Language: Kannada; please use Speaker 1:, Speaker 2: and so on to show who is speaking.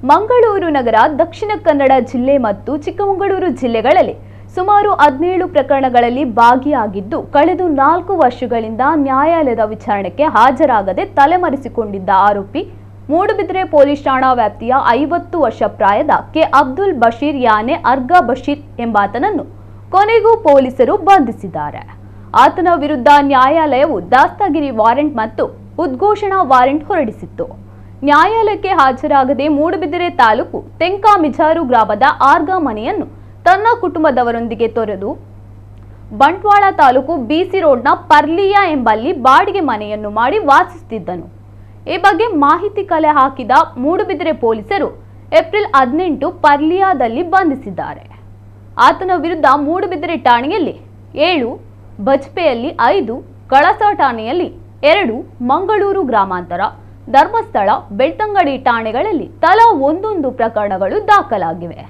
Speaker 1: ಮಂಗಳೂರು ನಗರ, ದಕ್ಷಿಣ ಕನ್ನಡ ಜಿಲ್ಲೆ ಮತ್ತು ಚಿಕ್ಕಮಗಳೂರು ಜಿಲ್ಲೆಗಳಲ್ಲಿ ಸುಮಾರು 17 ಪ್ರಕರಣಗಳಲ್ಲಿ ಭಾಗಿಯಾಗಿದ್ದು, ಕಳೆದ 4 ವರ್ಷಗಳಿಂದ ನ್ಯಾಯಾಲಯದ ವಿಚಾರಣೆಗೆ ಹಾಜರಾಗದೆ ತಲೆಮರೆಸಿಕೊಂಡಿದ್ದ ಆರೋಪಿ ಮೂಡುಬಿದಿರೆ ಪೊಲೀಸ್ ಠಾಣಾ ವ್ಯಾಪ್ತಿಯ 50 ವರ್ಷ ಪ್ರಾಯದ ಕೆ ಅಬ್ದುಲ್ ಬಶೀರ್ ಯಾನೆ ಅರ್ಗಾ ಬಶೀರ್ ಎಂಬಾತನನ್ನು ಕೊನೆಗೂ ಪೊಲೀಸರು ಬಂಧಿಸಿದ್ದಾರೆ. ಆತನ ವಿರುದ್ಧ ನ್ಯಾಯಾಲಯವು ದಾಸ್ತಾಗಿರಿ ವಾರೆಂಟ್ ಮತ್ತು ಉದ್ಘೋಷಣಾ ವಾರೆಂಟ್ ಹೊರಡಿಸಿತ್ತು. ನ್ಯಾಯಾಲಯಕ್ಕೆ ಹಾಜರಾಗದೆ ಮೂಡುಬಿದಿರೆ ತಾಲೂಕು ತೆಂಕಾ ಮಿಜಾರು ಗ್ರಾಮದ ಆರ್ಗಾ ಮನೆಯನ್ನು ತನ್ನ ಕುಟುಂಬದವರೊಂದಿಗೆ ತೊರೆದು ಬಂಟ್ವಾಳ ತಾಲೂಕು ಬಿಸಿ ರೋಡ್ನ ಪರ್ಲಿಯಾ ಎಂಬಲ್ಲಿ ಬಾಡಿಗೆ ಮನೆಯನ್ನು ಮಾಡಿ ವಾಸಿಸುತ್ತಿದ್ದನು. ಈ ಬಗ್ಗೆ ಮಾಹಿತಿ ಕಲೆ ಹಾಕಿದ ಮೂಡುಬಿದಿರೆ ಪೊಲೀಸರು ಏಪ್ರಿಲ್ 18 ಪರ್ಲಿಯಾದಲ್ಲಿ ಬಂಧಿಸಿದ್ದಾರೆ. ಆತನ ವಿರುದ್ಧ ಮೂಡುಬಿದಿರೆ ಠಾಣೆಯಲ್ಲಿ 7, ಬಜ್ಪೆಯಲ್ಲಿ 5, ಕಳಸ ಠಾಣೆಯಲ್ಲಿ 2, ಮಂಗಳೂರು ಗ್ರಾಮಾಂತರ, ಧರ್ಮಸ್ಥಳ, ಬೆಳ್ತಂಗಡಿ ಠಾಣೆಗಳಲ್ಲಿ ತಲಾ 1 ಪ್ರಕರಣಗಳು ದಾಖಲಾಗಿವೆ.